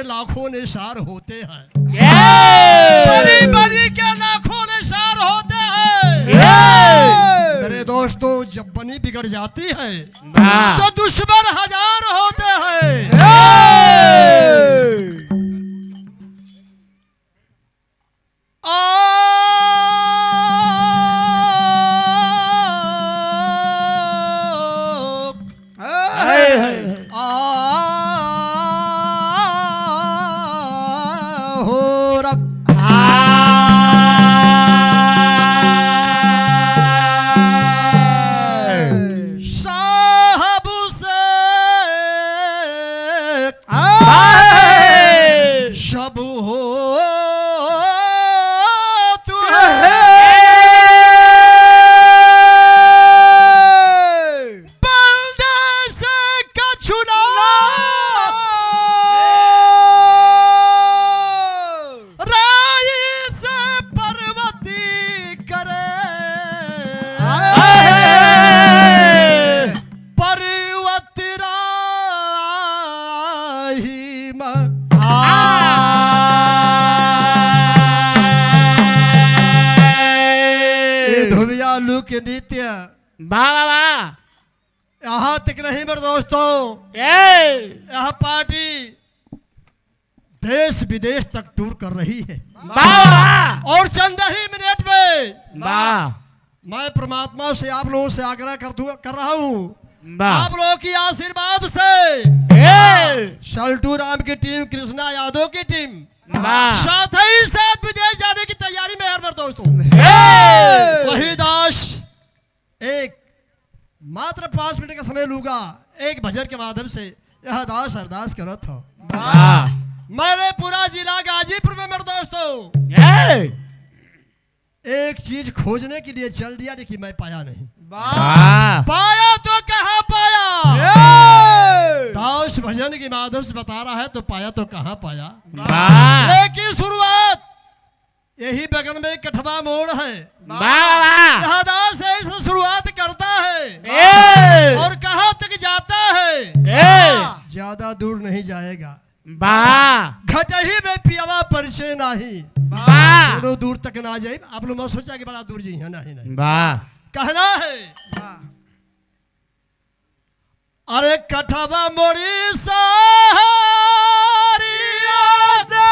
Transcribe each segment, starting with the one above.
के लाखों निशार होते हैं, बड़ी बड़ी के लाखों निशार होते हैं। मेरे दोस्तों, जब बनी बिगड़ जाती है तो दुश्मन हजार होते हैं। के नित्य यहाँ तक नहीं मेरे दोस्तों, यह पार्टी देश विदेश तक टूर कर रही है। और चंद ही मिनट में मैं परमात्मा से आप लोगों से आग्रह कर रहा हूँ, आप लोगों की आशीर्वाद से शल्टू राम की टीम, कृष्णा यादव की टीम साथ ही साथ विदेश जाने की तैयारी में है मेरे दोस्तों। वही दास एक मात्र 5 मिनट का समय लूंगा, एक भजन के माध्यम से यह दास अरदास करत हो। मेरे पूरा जिला गाजीपुर में मेरे दोस्तों एक चीज खोजने के लिए चल दिया, लेकिन मैं पाया नहीं। पाया तो कहाँ पाया? दास भजन के माध्यम से बता रहा है तो पाया तो कहाँ पाया। लेकिन शुरुआत यही बगल में कठवा मोड़ है, दास ऐसे शुरुआत करता है और कहाँ तक जाता है, ज्यादा दूर नहीं जाएगा। घटही में पियावा परिचय नहीं, दोनों दूर तक ना जाए। आप लोग मत सोचा कि बड़ा दूर जी है, नहीं कहना है। अरे कठवा मोड़ी सहारिया से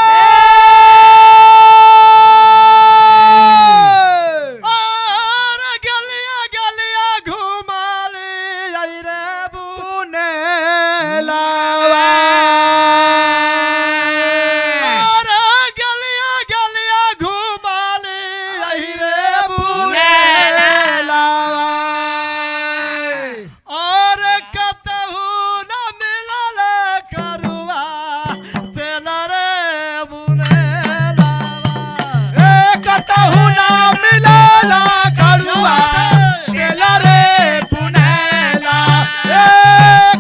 और गलिया गलिया घुमा ले रे बुने लावा, और गलिया गलिया घुमा ले रे बुने लावा, और कतहु न मिलल करुआ तेल रे बुने लावा, कतहु ना मिलला करुआ तेल रे बुनेला,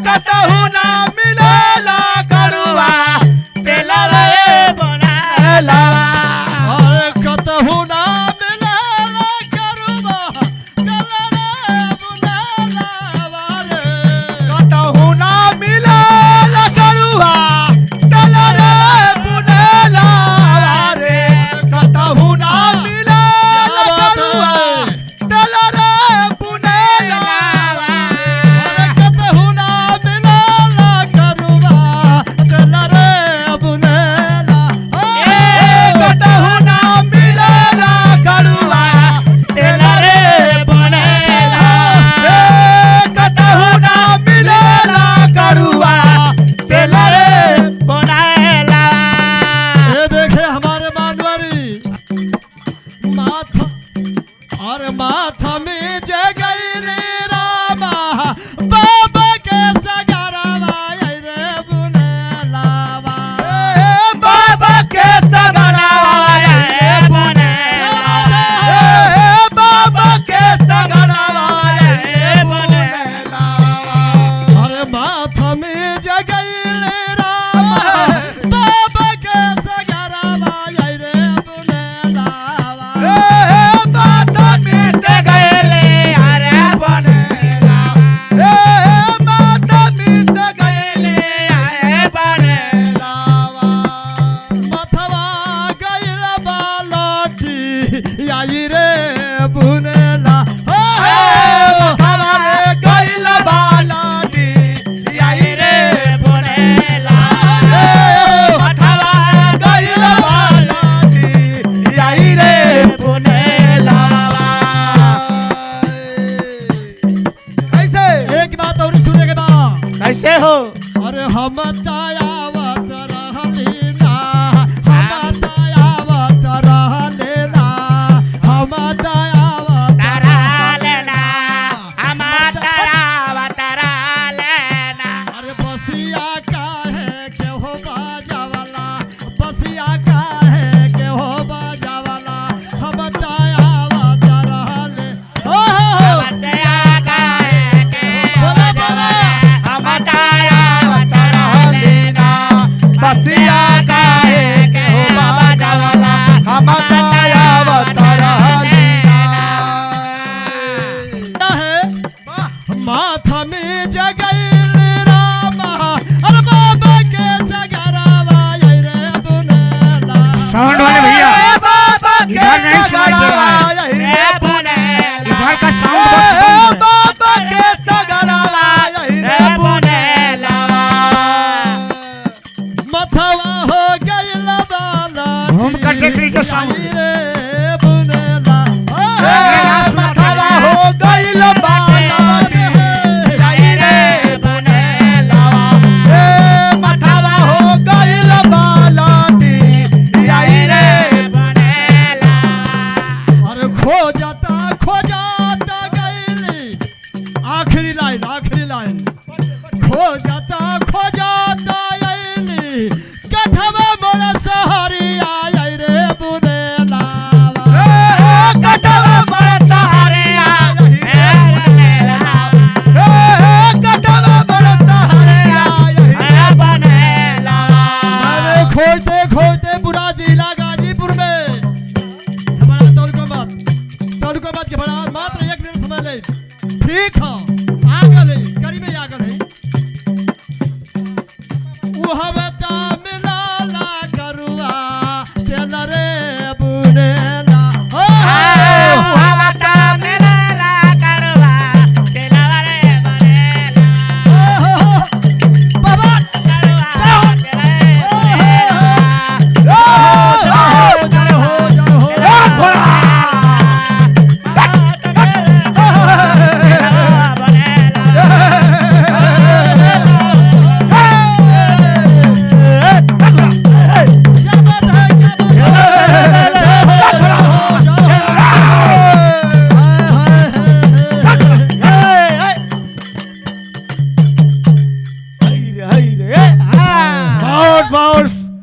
कतहु ना मिलला करुआ तेल रे बुनेला, और कतहु ना मिलल करुआ तेल रे बुने लावा रे। कतहु ना मिलला करुआ तेल रे बुनेला रे, कतहु ना मिलला करुआ तेल रे बुनेला, और कतहु ना मिलल करुआ तेल रे बुने लावा, कतहु ना मिलला करुआ तेल रे बुनेला, कतहु ना मिलला करुआ तेल रे बुनेला। ये देखे हमारे मानवरी माथा और माथा में जगई रामा बाबा के सगरवा रे बुने लावा, बाबा के सगरवा रे बुनेला, बाबा के सगरवा रे बुनेला, और माथा में जगई रामा बाबा के सगरवा रे बुने लावा, बात मिट गए सगड़वा यही रे बुनेला घर का साउंड बॉक्स बाबा के सगड़वा यही रे बुनेला मथवा हो गइल बाला होम का टेकरी का साउंड रे बुनेला मथवा हो गइल बाला यही रे बुनेला मथवा हो गइल बाला यही रे बुनेला अरे खो जाता गइली आखिरी लाइन खो जाता गइली कठवा मोर सहरिया आई रे बुनेला कटवा बड़ता हरे कटवा बड़ता हरे बनेला अरे खोजते बुरा जिला गाजीपुर में हमारा तौल को बात के बड़ा मात्र 1 मिनट समय ले ठीक है आ गए